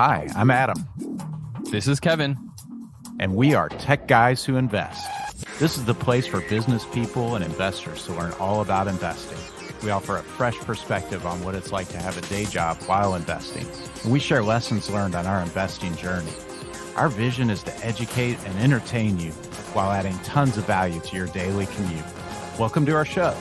Hi, I'm Adam, This is Kevin. and we are Tech Guys Who Invest. This is the place for business people and investors to learn all about investing. We offer a fresh perspective on what it's like to have a day job while investing, and we share lessons learned on our investing journey. Our vision is to educate and entertain you while adding tons of value to your daily commute. Welcome to our show.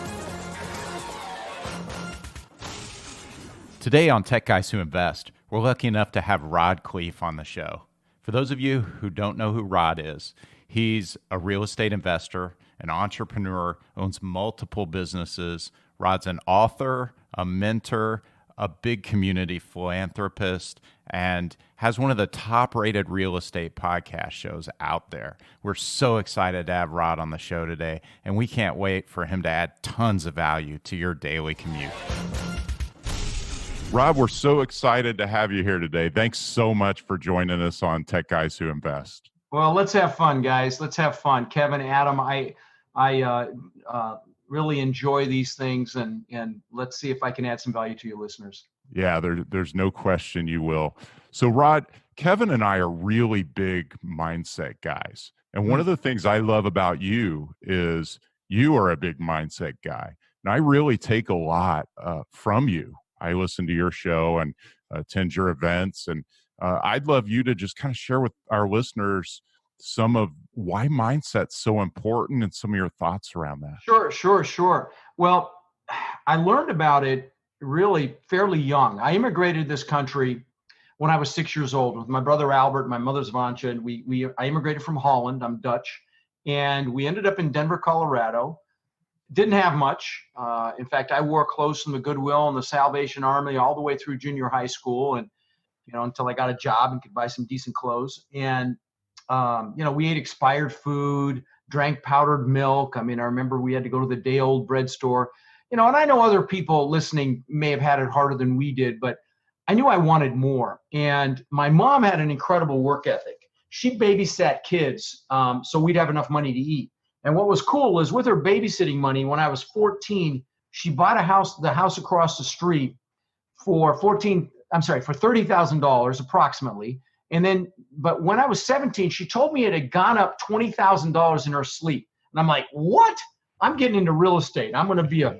Today on Tech Guys Who Invest, we're lucky enough to have Rod Khleif on the show. For those of you who don't know who Rod is, he's a real estate investor, an entrepreneur, owns multiple businesses. Rod's an author, a mentor, a big community philanthropist, and has one of the top-rated real estate podcast shows out there. We're so excited to have Rod on the show today, and we can't wait for him to add tons of value to your daily commute. Rod, we're so excited to have you here today. Thanks so much for joining us on Tech Guys Who Invest. Well, let's have fun, guys. Let's have fun. Kevin, Adam, I really enjoy these things, and let's see if I can add some value to your listeners. Yeah, there's no question you will. So, Rod, Kevin and I are really big mindset guys. And one of the things I love about you is you are a big mindset guy. And I really take a lot from you. I listen to your show and attend your events. And I'd love you to just kind of share with our listeners some of why mindset's so important and some of your thoughts around that. Sure. Well, I learned about it really fairly young. I immigrated this country when I was 6 years old with my brother Albert, my mother's Vansha, and I immigrated from Holland. I'm Dutch, and we ended up in Denver, Colorado. Didn't have much. In fact, I wore clothes from the Goodwill and the Salvation Army all the way through junior high school, and until I got a job and could buy some decent clothes. And we ate expired food, drank powdered milk. I mean, I remember we had to go to the day-old bread store. And I know other people listening may have had it harder than we did, but I knew I wanted more. And my mom had an incredible work ethic. She babysat kids, so we'd have enough money to eat. And what was cool is with her babysitting money, when I was 14, she bought the house across the street for $30,000 approximately. But when I was 17, she told me it had gone up $20,000 in her sleep. And I'm like, what? I'm getting into real estate. I'm going to be a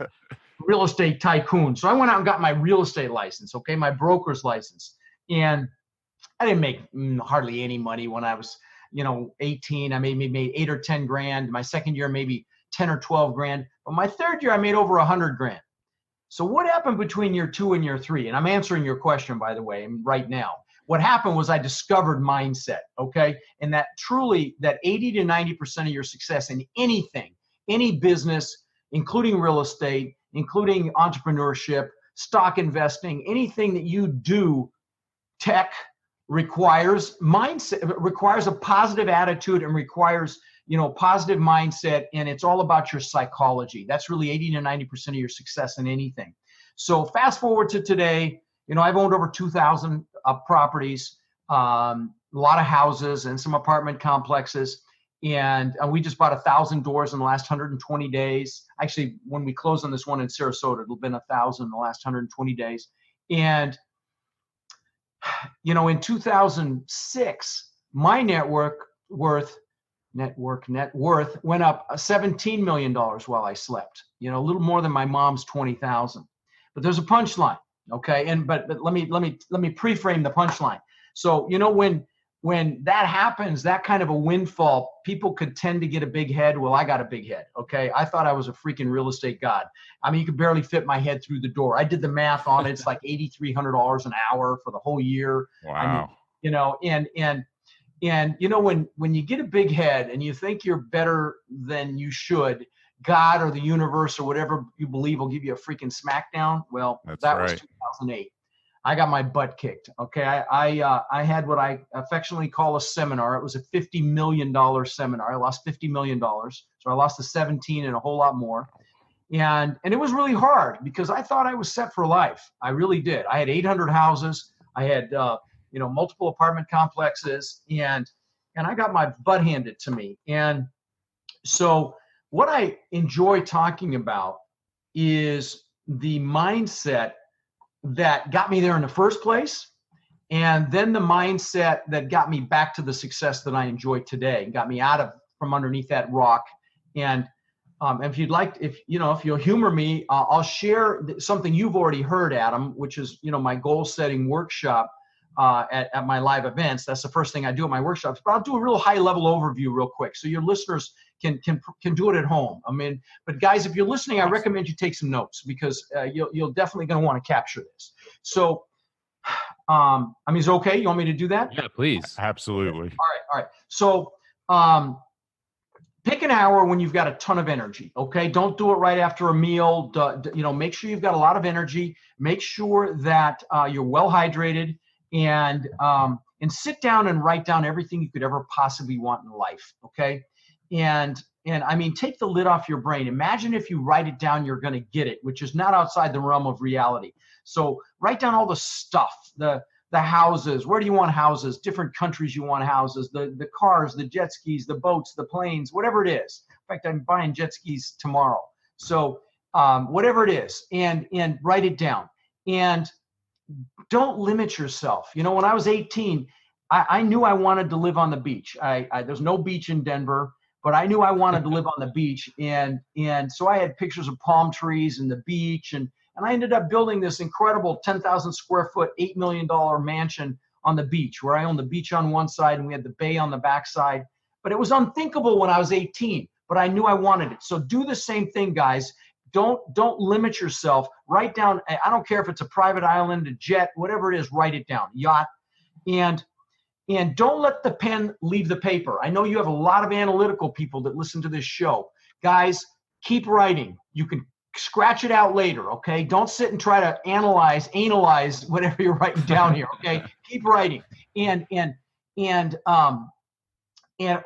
real estate tycoon. So I went out and got my real estate license, my broker's license. And I didn't make hardly any money when I was 18. I maybe made 8 or 10 grand. My second year, maybe 10 or 12 grand. But my third year, I made over 100 grand. So what happened between year 2 and year 3? And I'm answering your question, by the way, right now. What happened was I discovered mindset, and that 80 to 90% of your success in anything, any business, including real estate, including entrepreneurship, stock investing, anything that you do, tech, requires mindset, requires a positive attitude, and requires positive mindset, and it's all about your psychology. That's really 80 to 90% of your success in anything. So fast forward to today, I've owned over 2,000 properties, a lot of houses and some apartment complexes, and we just bought 1,000 doors in the last 120 days. Actually, when we close on this one in Sarasota, it'll have been 1,000 in the last 120 days. And in 2006, my net worth went up $17 million while I slept. A little more than my mom's 20,000. But there's a punchline, but let me pre-frame the punchline. So when that happens, that kind of a windfall, people could tend to get a big head. Well, I got a big head. I thought I was a freaking real estate god. I mean, you could barely fit my head through the door. I did the math on it. It's like $8,300 an hour for the whole year. Wow. When you get a big head and you think you're better than you should, God or the universe or whatever you believe will give you a freaking smackdown. Well, was 2008. I got my butt kicked. I had what I affectionately call a seminar. It was a $50 million seminar. I lost $50 million. So I lost the 17 and a whole lot more. And it was really hard because I thought I was set for life. I really did. I had 800 houses. I had, multiple apartment complexes, and I got my butt handed to me. And so what I enjoy talking about is the mindset that got me there in the first place, And then the mindset that got me back to the success that I enjoy today, got me from underneath that rock. And if you'd like, if you'll humor me, I'll share something you've already heard, Adam, which is, my goal setting workshop at my live events. That's the first thing I do at my workshops, but I'll do a real high level overview real quick, so your listeners can do it at home. But guys, if you're listening, I recommend you take some notes, because you'll definitely going to want to capture this. So, is it okay? You want me to do that? Yeah, please. Absolutely. All right. So, pick an hour when you've got a ton of energy. Okay, don't do it right after a meal. Make sure you've got a lot of energy. Make sure that you're well hydrated, and sit down and write down everything you could ever possibly want in life. Okay, and take the lid off your brain. Imagine if you write it down, you're going to get it, which is not outside the realm of reality. So write down all the stuff, the houses. Where do you want houses? Different countries you want houses. The cars, the jet skis, the boats, the planes, whatever it is. In fact, I'm buying jet skis tomorrow. So whatever it is, and write it down. And don't limit yourself. When I was 18, I knew I wanted to live on the beach. There's no beach in Denver, but I knew I wanted to live on the beach. And so I had pictures of palm trees and the beach, and I ended up building this incredible 10,000 square foot, $8 million mansion on the beach, where I owned the beach on one side and we had the bay on the back side. But it was unthinkable when I was 18, but I knew I wanted it. So do the same thing, guys. Don't limit yourself. Write down, I don't care if it's a private island, a jet, whatever it is, write it down, yacht. And don't let the pen leave the paper. I know you have a lot of analytical people that listen to this show. Guys, keep writing. You can scratch it out later, okay? Don't sit and try to analyze whatever you're writing down here, okay? Keep writing. And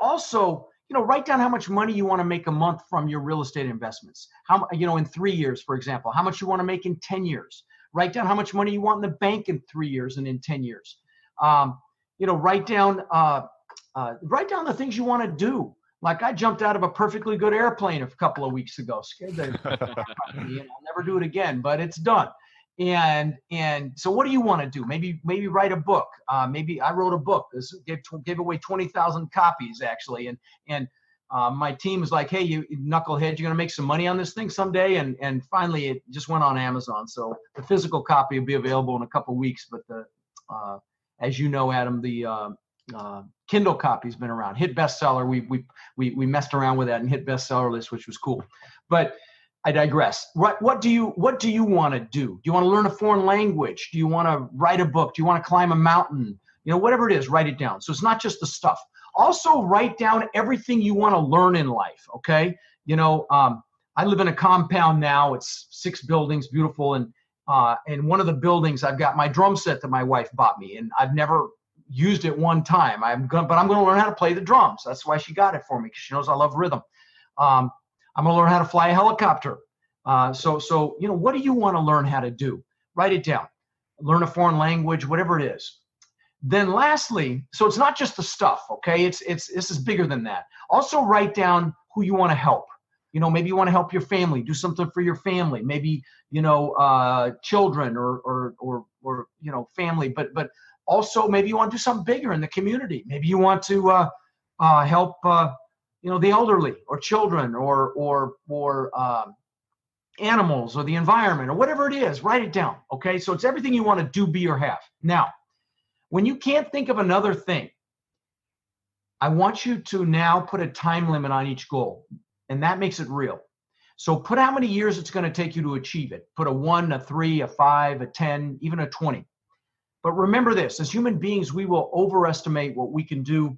also, write down how much money you want to make a month from your real estate investments. How, in 3 years, for example, how much you want to make in 10 years. Write down how much money you want in the bank in 3 years and in 10 years. Write down the things you want to do. Like I jumped out of a perfectly good airplane a couple of weeks ago. Scared the crap out of me, and I'll never do it again, but it's done. And so what do you want to do? Maybe write a book. Maybe I wrote a book. This gave away 20,000 copies actually. And my team was like, hey, you knucklehead, you're going to make some money on this thing someday. And finally it just went on Amazon. So the physical copy will be available in a couple of weeks. But as you know, Adam, the Kindle copy's been around. Hit bestseller. We messed around with that and hit bestseller list, which was cool. But I digress. What do you want to do? Do you want to learn a foreign language? Do you want to write a book? Do you want to climb a mountain? Whatever it is, write it down. So it's not just the stuff. Also write down everything you want to learn in life. Okay. I live in a compound now. It's 6 buildings, beautiful. And one of the buildings, I've got my drum set that my wife bought me, and I've never used it one time. But I'm going to learn how to play the drums. That's why she got it for me, because she knows I love rhythm. I'm going to learn how to fly a helicopter. So what do you want to learn how to do? Write it down. Learn a foreign language, whatever it is. Then lastly, so it's not just the stuff, okay? This is bigger than that. Also write down who you want to help. Maybe you want to help your family, do something for your family. Maybe, children or family, but also maybe you want to do something bigger in the community. Maybe you want to help the elderly or children or animals or the environment or whatever it is. Write it down. Okay, so it's everything you want to do, be, or have. Now, when you can't think of another thing, I want you to now put a time limit on each goal, and that makes it real. So put how many years it's going to take you to achieve it. Put a 1, a 3, a 5, a 10, even a 20. But remember this, as human beings, we will overestimate what we can do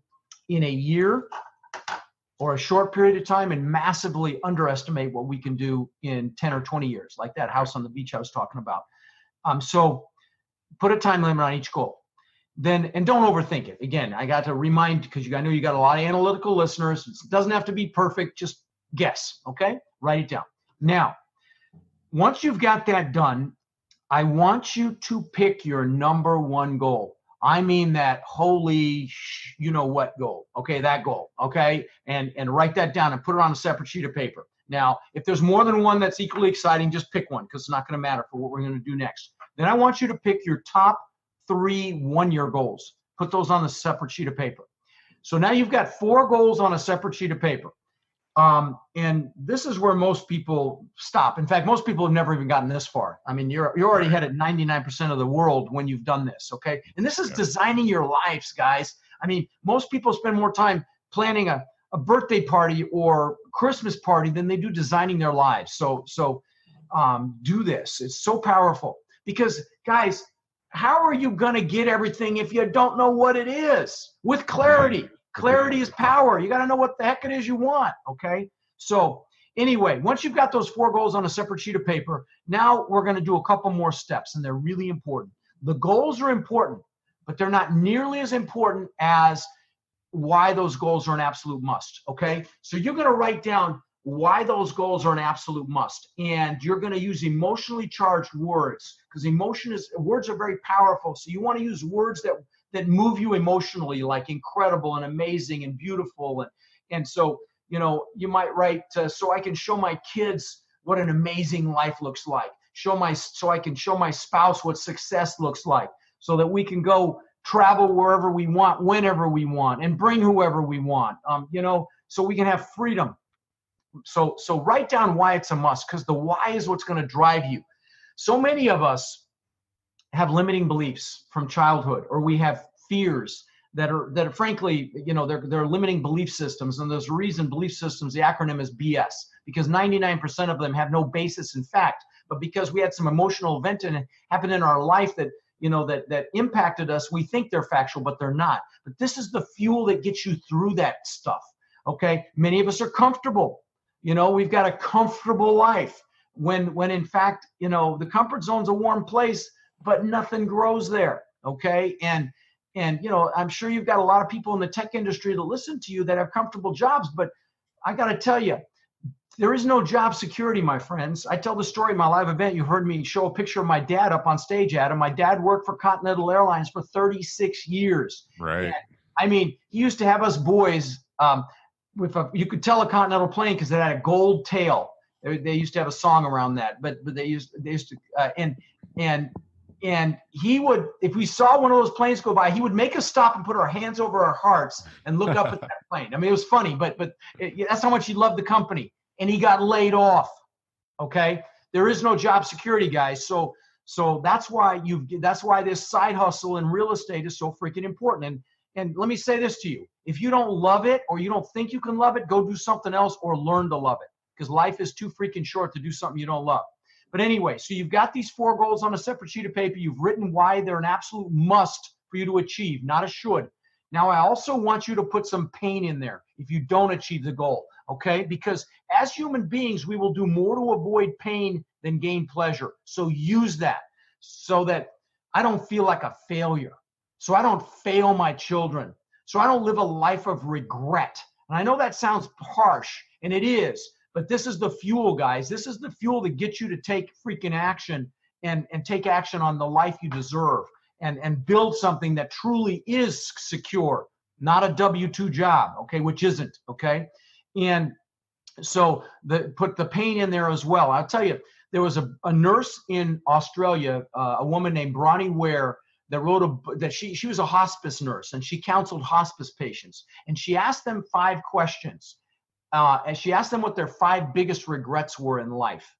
in a year or a short period of time and massively underestimate what we can do in 10 or 20 years, like that house on the beach I was talking about. So put a time limit on each goal. Then, and don't overthink it. Again, I got to remind, because I know you got a lot of analytical listeners. It doesn't have to be perfect. Just guess, okay? Write it down. Now, once you've got that done, I want you to pick your number one goal. I mean that holy you-know-what goal, okay? That goal, okay? And write that down and put it on a separate sheet of paper. Now, if there's more than one that's equally exciting, just pick one, because it's not going to matter for what we're going to do next. Then I want you to pick your top 3 one-year goals. Put those on a separate sheet of paper. So now you've got 4 goals on a separate sheet of paper. And this is where most people stop. In fact, most people have never even gotten this far. I mean, you're already ahead at 99% of the world when you've done this, okay? And this is designing your lives, guys. I mean, most people spend more time planning a birthday party or Christmas party than they do designing their lives. So do this. It's so powerful because, guys, how are you going to get everything if you don't know what it is? With clarity. Clarity is power. You got to know what the heck it is you want, okay? So anyway, once you've got those 4 goals on a separate sheet of paper, now we're going to do a couple more steps, and they're really important. The goals are important, but they're not nearly as important as why those goals are an absolute must, okay? So you're going to write down why those goals are an absolute must, and you're going to use emotionally charged words because words are very powerful. So you want to use words that move you emotionally, like incredible and amazing and beautiful. And so, you might write, so I can show my kids what an amazing life looks like. So I can show my spouse what success looks like, so that we can go travel wherever we want, whenever we want, and bring whoever we want, so we can have freedom. So write down why it's a must, because the why is what's going to drive you. So many of us have limiting beliefs from childhood, or we have fears that are frankly, they're limiting belief systems. And there's a reason belief systems, the acronym is BS, because 99% of them have no basis in fact, but because we had some emotional event happen in our life that impacted us, we think they're factual, but they're not. But this is the fuel that gets you through that stuff. Okay. Many of us are comfortable. We've got a comfortable life when in fact, the comfort zone's a warm place, but nothing grows there. Okay. And I'm sure you've got a lot of people in the tech industry that listen to you that have comfortable jobs, but I got to tell you, there is no job security, my friends. I tell the story in my live event. You heard me show a picture of my dad up on stage, Adam. My dad worked for Continental Airlines for 36 years. Right. And, I mean, he used to have us boys, you could tell a Continental plane because it had a gold tail. They used to have a song around that, but they used to, and he would, if we saw one of those planes go by, he would make us stop and put our hands over our hearts and look up at that plane. I mean, it was funny, but that's how much he loved the company. And he got laid off. Okay, there is no job security, guys. So that's why this side hustle in real estate is so freaking important. And let me say this to you: if you don't love it, or you don't think you can love it, go do something else or learn to love it, because life is too freaking short to do something you don't love. But anyway, so you've got these 4 goals on a separate sheet of paper. You've written why they're an absolute must for you to achieve, not a should. Now, I also want you to put some pain in there if you don't achieve the goal, okay? Because as human beings, we will do more to avoid pain than gain pleasure. So use that so that I don't feel like a failure, so I don't fail my children, so I don't live a life of regret. And I know that sounds harsh, and it is, but this is the fuel, guys. This is the fuel that gets you to take freaking action and take action on the life you deserve and build something that truly is secure, not a W-2 job, okay, which isn't, okay? And so put the pain in there as well. I'll tell you, there was a nurse in Australia, a woman named Bronnie Ware, that wrote that she was a hospice nurse, and she counseled hospice patients. And she asked them 5 questions. And she asked them what their 5 biggest regrets were in life.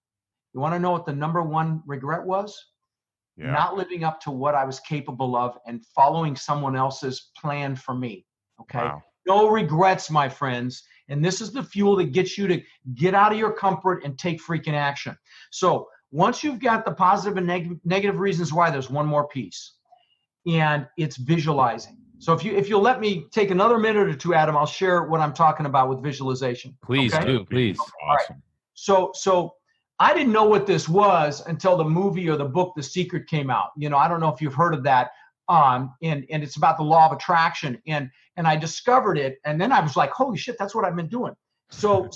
You want to know what the number 1 regret was? Yeah. Not living up to what I was capable of and following someone else's plan for me. Okay. Wow. No regrets, my friends. And this is the fuel that gets you to get out of your comfort and take freaking action. So once you've got the positive and negative reasons why, there's one more piece, and it's visualizing. So if you'll let me take another minute or 2, Adam, I'll share what I'm talking about with visualization. Please do, please. Awesome. Right. So I didn't know what this was until the movie or the book The Secret came out. I don't know if you've heard of that. And it's about the law of attraction. And I discovered it, and then I was like, holy shit, that's what I've been doing. So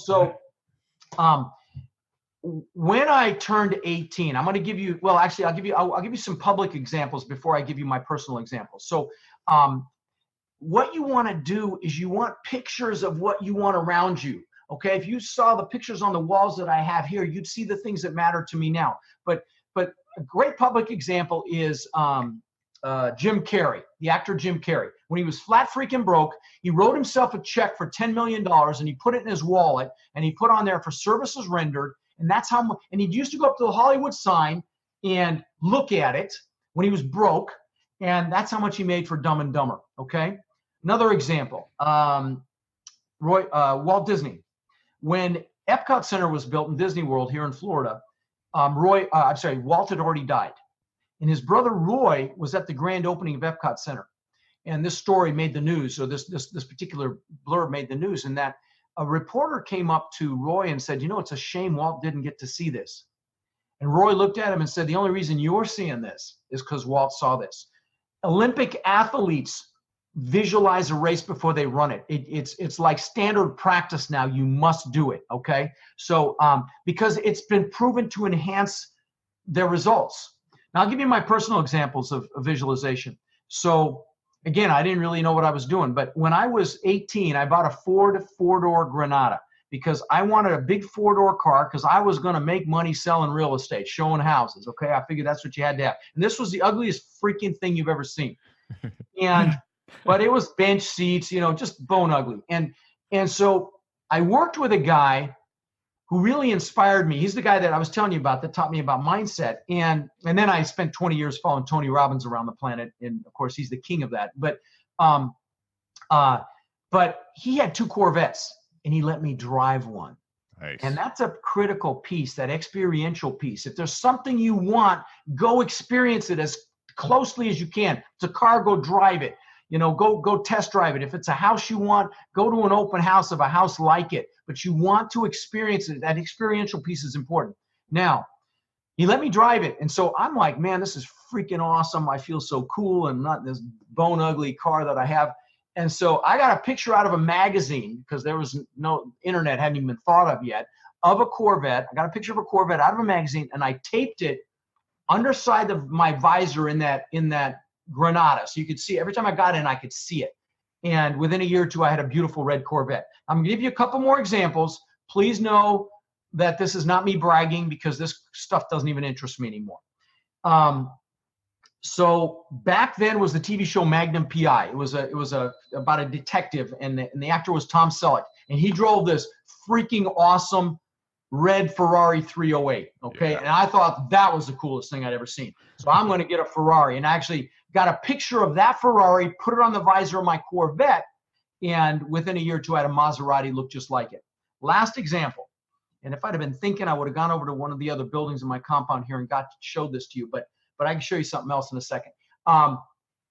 when I turned 18, I'm going to give you, well, actually, I'll give you some public examples before I give you my personal examples. So what you want to do is you want pictures of what you want around you. Okay, if you saw the pictures on the walls that I have here, you'd see the things that matter to me now. But a great public example is Jim Carrey, the actor Jim Carrey. When he was flat freaking broke, he wrote himself a check for $10 million and he put it in his wallet and he put on there for services rendered. And that's how, and he used to go up to the Hollywood sign and look at it when he was broke. And that's how much he made for Dumb and Dumber. Okay. Another example, Walt Disney. When Epcot Center was built in Disney World here in Florida, Walt had already died. And his brother Roy was at the grand opening of Epcot Center. And this story made the news. So this particular blurb made the news, in that a reporter came up to Roy and said, it's a shame Walt didn't get to see this. And Roy looked at him and said, the only reason you're seeing this is because Walt saw this. Olympic athletes visualize a race before they run it. It's like standard practice now. You must do it, okay? So because it's been proven to enhance their results. Now, I'll give you my personal examples of visualization. So again, I didn't really know what I was doing, but when I was 18, I bought a Ford four-door Granada because I wanted a big four-door car because I was going to make money selling real estate, showing houses, okay? I figured that's what you had to have. And this was the ugliest freaking thing you've ever seen. But it was bench seats, just bone ugly. And so I worked with a guy who really inspired me. He's the guy that I was telling you about that taught me about mindset. And then I spent 20 years following Tony Robbins around the planet. And of course, he's the king of that. But he had 2 Corvettes and he let me drive one. Nice. And that's a critical piece, that experiential piece. If there's something you want, go experience it as closely as you can. If it's a car, go drive it. Go test drive it. If it's a house you want, go to an open house of a house like it. But you want to experience it. That experiential piece is important. Now, he let me drive it. And so I'm like, man, this is freaking awesome. I feel so cool and not this bone ugly car that I have. And so I got a picture out of a magazine, because there was no internet, hadn't even been thought of yet, of a Corvette. I got a picture of a Corvette out of a magazine, and I taped it underside of my visor in that Granada. So you could see, every time I got in, I could see it. And within a year or two, I had a beautiful red Corvette. I'm going to give you a couple more examples. Please know that this is not me bragging, because this stuff doesn't even interest me anymore. So back then was the TV show Magnum PI. It was about a detective, and the actor was Tom Selleck, and he drove this freaking awesome red Ferrari 308. Okay, yeah. And I thought that was the coolest thing I'd ever seen. So I'm going to get a Ferrari, and I actually got a picture of that Ferrari, put it on the visor of my Corvette, and within a year or two, I had a Maserati look just like it. Last example, and if I'd have been thinking, I would have gone over to one of the other buildings in my compound here and showed this to you, but I can show you something else in a second.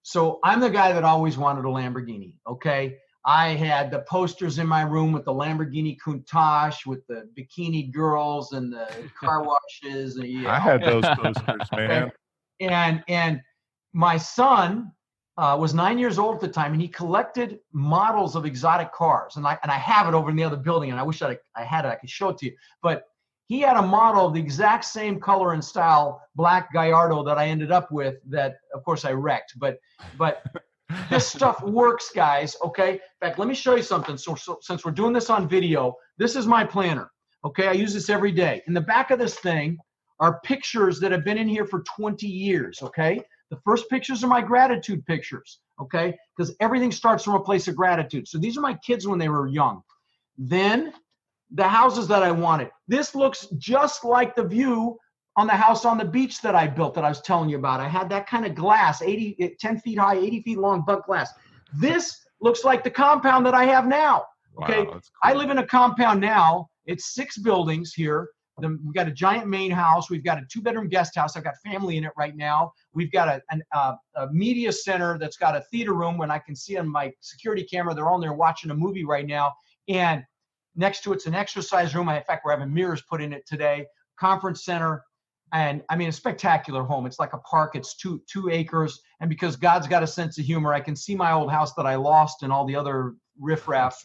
So I'm the guy that always wanted a Lamborghini, okay? I had the posters in my room with the Lamborghini Countach, with the bikini girls and the car washes. And, I had those posters, man. And my son was 9 years old at the time, and he collected models of exotic cars. And I have it over in the other building, and I wish I had it. I could show it to you. But he had a model of the exact same color and style, black Gallardo, that I ended up with, that, of course, I wrecked. But this stuff works, guys, okay? In fact, let me show you something. So since we're doing this on video, this is my planner, okay? I use this every day. In the back of this thing are pictures that have been in here for 20 years, okay? The first pictures are my gratitude pictures, okay? Because everything starts from a place of gratitude. So these are my kids when they were young. Then the houses that I wanted. This looks just like the view on the house on the beach that I built that I was telling you about. I had that kind of glass, 10 feet high, 80 feet long, buck glass. This looks like the compound that I have now. Okay, wow, cool. I live in a compound now. It's 6 buildings here. We've got a giant main house. We've got a 2-bedroom guest house. I've got family in it right now. We've got a media center that's got a theater room, when I can see on my security camera, they're all in there watching a movie right now. And next to it's an exercise room. In fact, we're having mirrors put in it today. Conference center. And I mean, a spectacular home. It's like a park. It's two acres. And because God's got a sense of humor, I can see my old house that I lost and all the other riffraff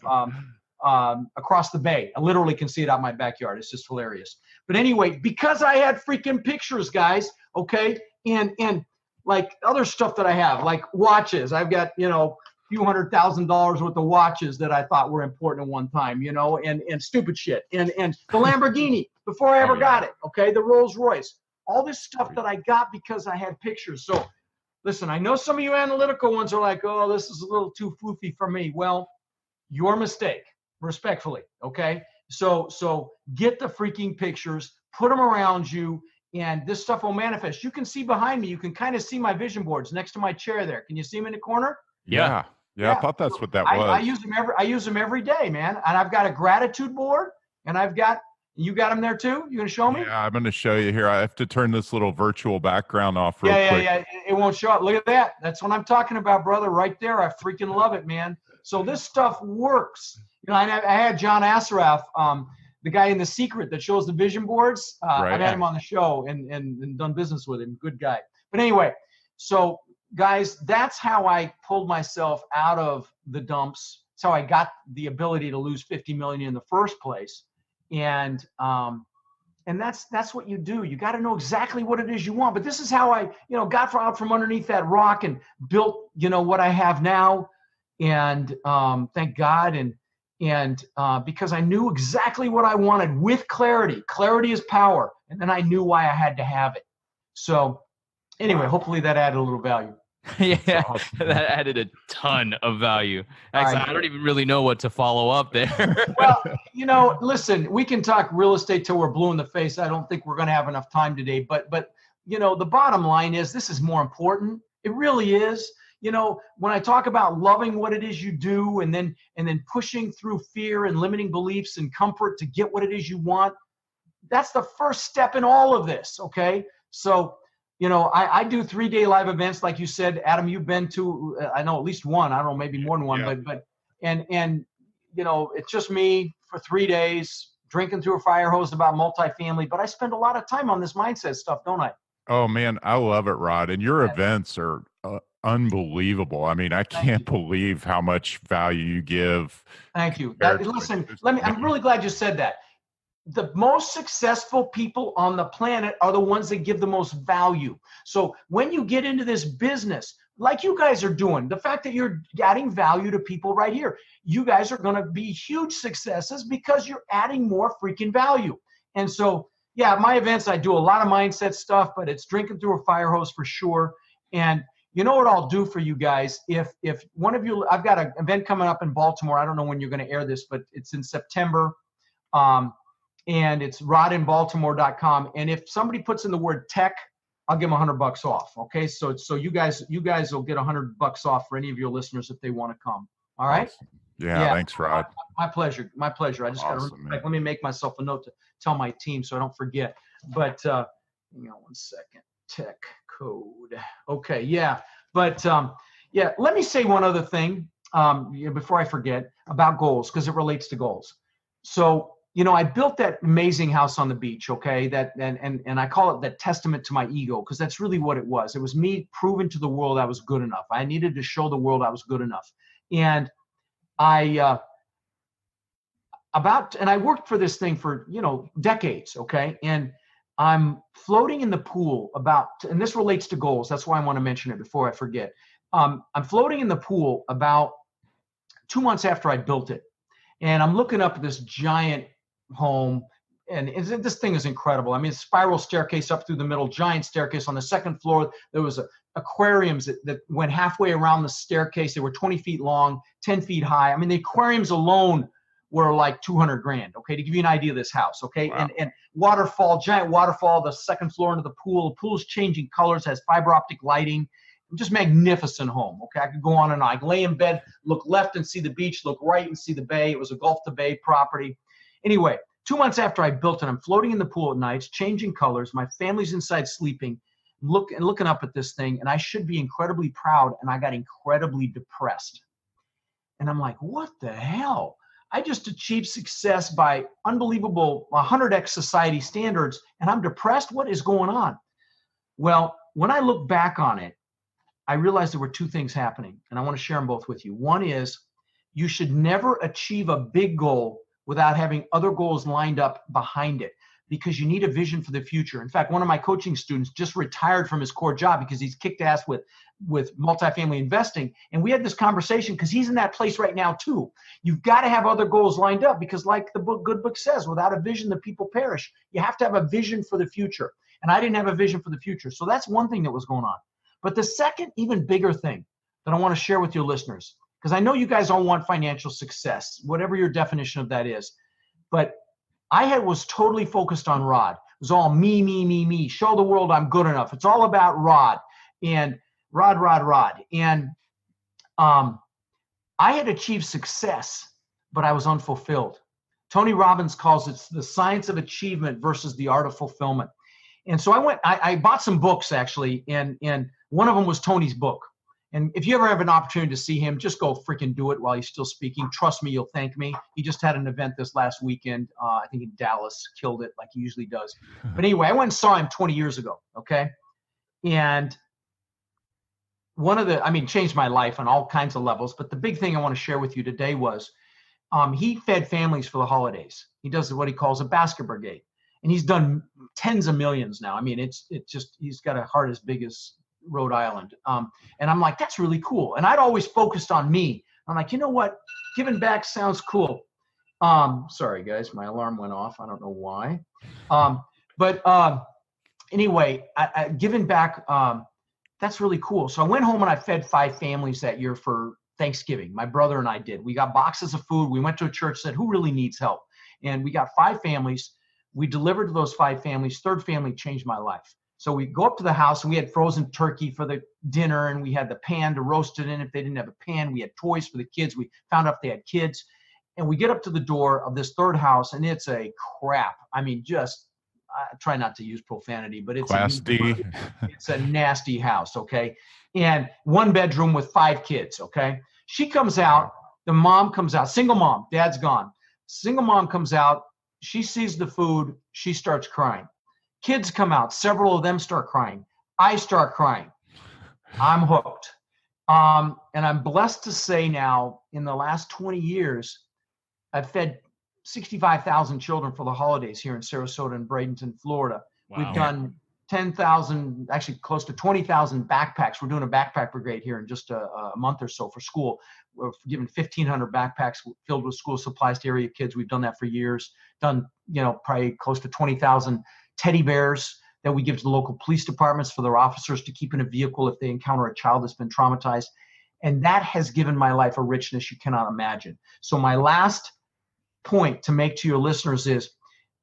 across the bay. I literally can see it out my backyard. It's just hilarious. But anyway, because I had freaking pictures, guys, okay, and like other stuff that I have, like watches. I've got, few $100,000 worth of watches that I thought were important at one time, and stupid shit. And the Lamborghini before I ever got it, okay, the Rolls Royce, all this stuff that I got because I had pictures. So listen, I know some of you analytical ones are like, oh, this is a little too floofy for me. Well, your mistake, respectfully, okay? So get the freaking pictures, put them around you, and this stuff will manifest. You can see behind me, you can kind of see my vision boards next to my chair there. Can you see them in the corner? Yeah. I thought that's what that was. I use them every day, man. And I've got a gratitude board, and you got them there too? You gonna show me? Yeah, I'm gonna show you here. I have to turn this little virtual background off real quick. Yeah. It won't show up. Look at that. That's what I'm talking about, brother, right there. I freaking love it, man. So this stuff works. You know, I had John Assaraf, the guy in The Secret that shows the vision boards. Right. I've had him on the show and done business with him. Good guy. But anyway, so guys, that's how I pulled myself out of the dumps. That's how I got the ability to lose 50 million in the first place. And that's what you do. You got to know exactly what it is you want. But this is how I, got out from underneath that rock and built, what I have now. And thank God. And because I knew exactly what I wanted with clarity. Clarity is power. And then I knew why I had to have it. So anyway, hopefully that added a little value. Yeah, that added a ton of value. Actually, I don't even really know what to follow up there. Well, listen, we can talk real estate till we're blue in the face. I don't think we're going to have enough time today, but the bottom line is this is more important. It really is. When I talk about loving what it is you do and then pushing through fear and limiting beliefs and comfort to get what it is you want, that's the first step in all of this. Okay. So, I do 3-day live events, like you said, Adam. You've been to, I know at least one. I don't know, maybe more than one. Yeah. But it's just me for 3 days drinking through a fire hose about multifamily. But I spend a lot of time on this mindset stuff, don't I? Oh man, I love it, Rod. And your events are unbelievable. I mean, I can't believe how much value you give. Thank you. Listen, I'm really glad you said that. The most successful people on the planet are the ones that give the most value. So when you get into this business, like you guys are doing, the fact that you're adding value to people right here, you guys are going to be huge successes because you're adding more freaking value. And so, yeah, my events, I do a lot of mindset stuff, but it's drinking through a fire hose for sure. And you know what I'll do for you guys? If one of you, I've got an event coming up in Baltimore. I don't know when you're going to air this, but it's in September. And it's rodinbaltimore.com. And if somebody puts in the word tech, I'll give them $100 off. Okay. So you guys will get $100 off for any of your listeners if they want to come. All right. Awesome. Yeah. Thanks, Rod. My pleasure. I just got to let me make myself a note to tell my team so I don't forget. But hang on 1 second. Tech code. Okay. Yeah. But let me say one other thing before I forget about goals, because it relates to goals. So, I built that amazing house on the beach, okay? That and I call it that testament to my ego, because that's really what it was. It was me proving to the world I was good enough. I needed to show the world I was good enough. And I worked for this thing for, decades, okay? And I'm floating in the pool and this relates to goals. That's why I want to mention it before I forget. I'm floating in the pool about 2 months after I built it. And I'm looking up at this giant home, and this thing is incredible. I mean, spiral staircase up through the middle, giant staircase. On the second floor, there was aquariums that went halfway around the staircase. They were 20 feet long, 10 feet high. I mean, the aquariums alone were like $200,000, okay, to give you an idea of this house, okay? Wow. And giant waterfall, the second floor into the pool. The pool's changing colors, has fiber optic lighting. Just magnificent home, okay? I could go on and on. I could lay in bed, look left and see the beach, look right and see the bay. It was a Gulf to Bay property. Anyway, 2 months after I built it, I'm floating in the pool at night, it's changing colors. My family's inside sleeping, looking up at this thing, and I should be incredibly proud, and I got incredibly depressed. And I'm like, what the hell? I just achieved success by unbelievable 100x society standards, and I'm depressed? What is going on? Well, when I look back on it, I realized there were two things happening, and I want to share them both with you. One is you should never achieve a big goal without having other goals lined up behind it, because you need a vision for the future. In fact, one of my coaching students just retired from his core job because he's kicked ass with multifamily investing. And we had this conversation because he's in that place right now too. You've got to have other goals lined up, because like the good book says, without a vision, the people perish. You have to have a vision for the future. And I didn't have a vision for the future. So that's one thing that was going on. But the second, even bigger thing that I want to share with your listeners, because I know you guys all want financial success, whatever your definition of that is. But was totally focused on Rod. It was all me, me, me, me. Show the world I'm good enough. It's all about Rod and Rod. And I had achieved success, but I was unfulfilled. Tony Robbins calls it the science of achievement versus the art of fulfillment. And so I bought some books actually, and one of them was Tony's book. And if you ever have an opportunity to see him, just go freaking do it while he's still speaking. Trust me, you'll thank me. He just had an event this last weekend, I think in Dallas, killed it like he usually does. But anyway, I went and saw him 20 years ago, okay? And changed my life on all kinds of levels. But the big thing I want to share with you today was he fed families for the holidays. He does what he calls a basket brigade. And he's done tens of millions now. I mean, it's just, he's got a heart as big as Rhode Island. And I'm like, that's really cool. And I'd always focused on me. I'm like, you know what? Giving back sounds cool. Sorry guys, my alarm went off. I don't know why. Anyway, giving back, that's really cool. So I went home and I fed 5 families that year for Thanksgiving. My brother and I did. We got boxes of food. We went to a church, said, who really needs help? And we got 5 families. We delivered to those 5 families. Third family changed my life. So we go up to the house and we had frozen turkey for the dinner, and we had the pan to roast it in. If they didn't have a pan, we had toys for the kids. We found out if they had kids. And we get up to the door of this third house, and it's a crap. I mean, just try not to use profanity, but it's Class D. It's a nasty house, okay? And 1 bedroom with 5 kids, okay? She comes out, the mom comes out, single mom, dad's gone. Single mom comes out, she sees the food, she starts crying. Kids come out, several of them start crying. I start crying. I'm hooked. And I'm blessed to say now, in the last 20 years, I've fed 65,000 children for the holidays here in Sarasota and Bradenton, Florida. Wow. We've done 10,000, actually close to 20,000 backpacks. We're doing a backpack brigade here in just a month or so for school. We're giving 1,500 backpacks filled with school supplies to area kids. We've done that for years. Done, probably close to 20,000 teddy bears that we give to the local police departments for their officers to keep in a vehicle if they encounter a child that's been traumatized. And that has given my life a richness you cannot imagine. So my last point to make to your listeners is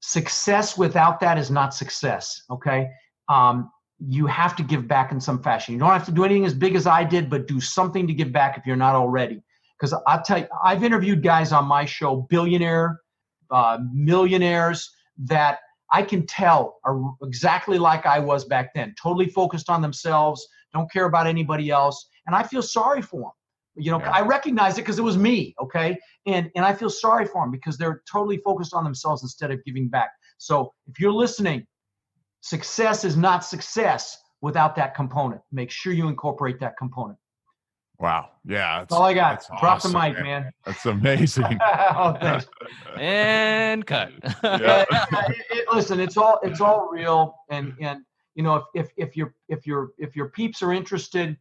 success without that is not success, okay? You have to give back in some fashion. You don't have to do anything as big as I did, but do something to give back if you're not already. Because I'll tell you, I've interviewed guys on my show, millionaires, that I can tell are exactly like I was back then, totally focused on themselves, don't care about anybody else. And I feel sorry for them. I recognize it because it was me, okay? And I feel sorry for them because they're totally focused on themselves instead of giving back. So if you're listening, success is not success without that component. Make sure you incorporate that component. Wow. Yeah. That's all I got. Drop awesome, the mic, man. That's amazing. Oh, thanks. And cut. Listen, it's all real. And if your peeps are interested,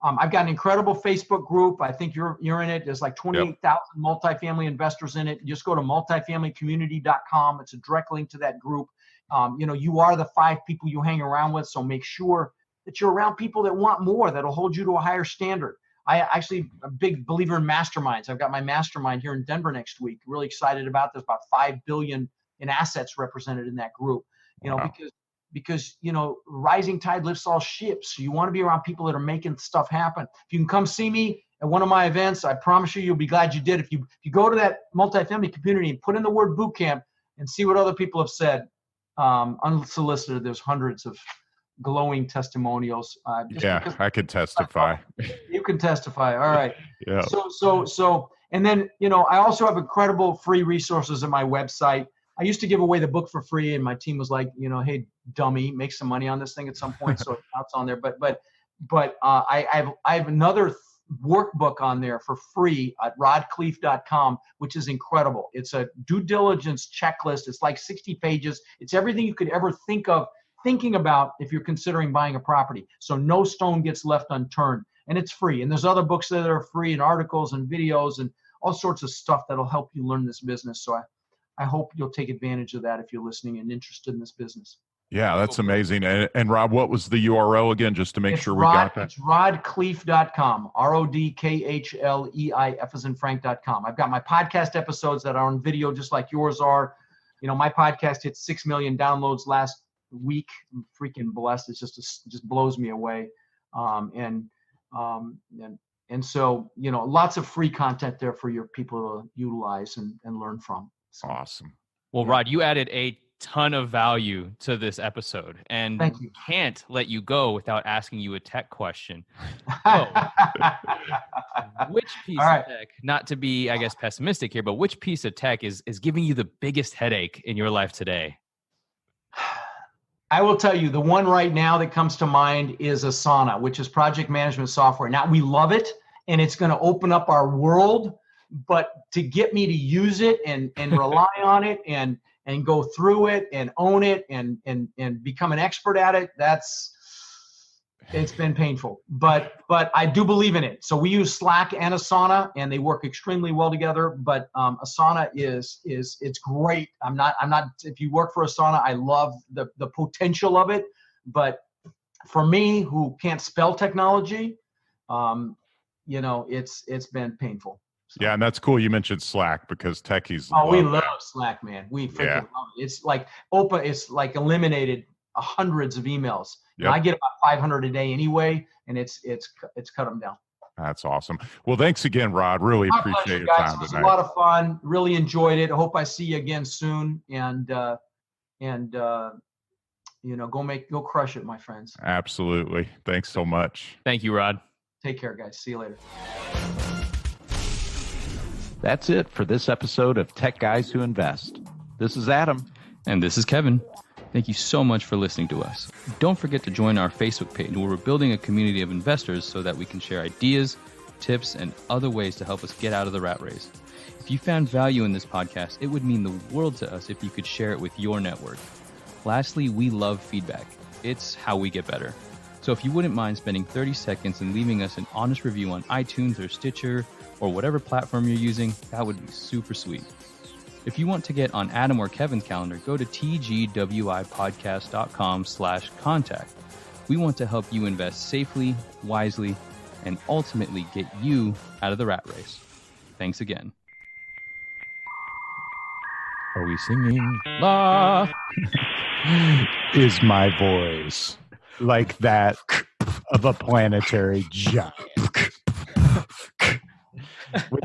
I've got an incredible Facebook group. I think you're in it. There's like 28,000 multifamily investors in it. Just go to multifamilycommunity.com. It's a direct link to that group. You are the 5 people you hang around with. So make sure that you're around people that want more, that'll hold you to a higher standard. I actually a big believer in masterminds. I've got my mastermind here in Denver next week. Really excited about this. About $5 billion in assets represented in that group. Because rising tide lifts all ships. So you want to be around people that are making stuff happen. If you can come see me at one of my events, I promise you'll be glad you did. If you go to that multifamily community and put in the word boot camp and see what other people have said, unsolicited, there's hundreds of glowing testimonials. I could testify. You can testify. All right. Yeah. So, and then, I also have incredible free resources at my website. I used to give away the book for free, and my team was like, hey, dummy, make some money on this thing at some point. So it's on there. But I have another workbook on there for free at rodkhleif.com, which is incredible. It's a due diligence checklist. It's like 60 pages. It's everything you could ever thinking about if you're considering buying a property. So no stone gets left unturned, and it's free. And there's other books that are free, and articles and videos and all sorts of stuff that'll help you learn this business. So I hope you'll take advantage of that if you're listening and interested in this business. Yeah, that's amazing. And Rob, what was the URL again, just to make sure we got that? It's rodkhleif.com, RODKHLEIF as in Frank.com. I've got my podcast episodes that are on video just like yours are. You know, my podcast hit 6 million downloads last week. I'm freaking blessed. It just blows me away. And so, you know, lots of free content there for your people to utilize and learn from. So, Awesome. Well, Rod, you added a ton of value to this episode, and Thank you. Can't let you go without asking you a tech question. So, which piece of tech, not to be, I guess, pessimistic here, but which piece of tech is giving you the biggest headache in your life today? I will tell you, the one right now that comes to mind is Asana, which is project management software. Now, we love it, and it's going to open up our world, but to get me to use it and rely on it and go through it and own it and become an expert at it, it's been painful. But I do believe in it. So we use Slack and Asana, and they work extremely well together. But Asana it's great. I'm not. If you work for Asana, I love the potential of it. But for me, who can't spell technology, you know, it's been painful. So. Yeah, and that's cool. You mentioned Slack because techies. We love Slack, man. We freaking love it. It's like It's like eliminated hundreds of emails. Yep. I get about 500 a day anyway, and it's cut them down. That's awesome. Well, thanks again, Rod. Really appreciate your time tonight. It was a lot of fun. Really enjoyed it. I hope I see you again soon. And you know, go crush it, my friends. Absolutely. Thanks so much. Thank you, Rod. Take care, guys. See you later. That's it for this episode of Tech Guys Who Invest. This is Adam. And this is Kevin. Thank you so much for listening to us. Don't forget to join our Facebook page where we're building a community of investors so that we can share ideas, tips, and other ways to help us get out of the rat race. If you found value in this podcast, it would mean the world to us if you could share it with your network. Lastly, we love feedback. It's how we get better. So if you wouldn't mind spending 30 seconds and leaving us an honest review on iTunes or Stitcher or whatever platform you're using, that would be super sweet. If you want to get on Adam or Kevin's calendar, go to tgwipodcast.com/contact. We want to help you invest safely, wisely, and ultimately get you out of the rat race. Thanks again. Are we singing? La is my voice like that of a planetary giant. With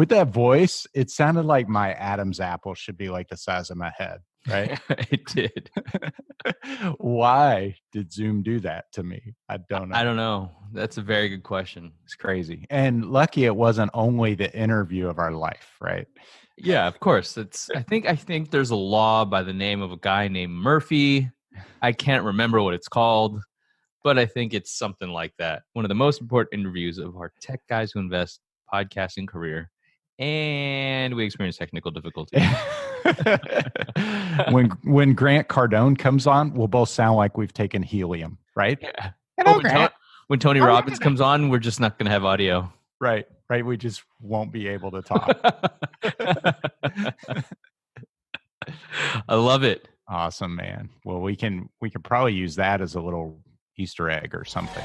that voice, it sounded like my Adam's apple should be like the size of my head, right? It did. Why did Zoom do that to me? I don't know. I don't know. That's a very good question. It's crazy. And lucky it wasn't only the interview of our life, right? Yeah, of course. I think there's a law by the name of a guy named Murphy. I can't remember what it's called, but I think it's something like that. One of the most important interviews of our Tech Guys Who Invest podcasting career, and we experienced technical difficulties. when Grant Cardone comes on, we'll both sound like we've taken helium, right? Yeah. When Tony Robbins comes on, we're just not going to have audio. Right. We just won't be able to talk. I love it. Awesome, man. Well, we can probably use that as a little Easter egg or something.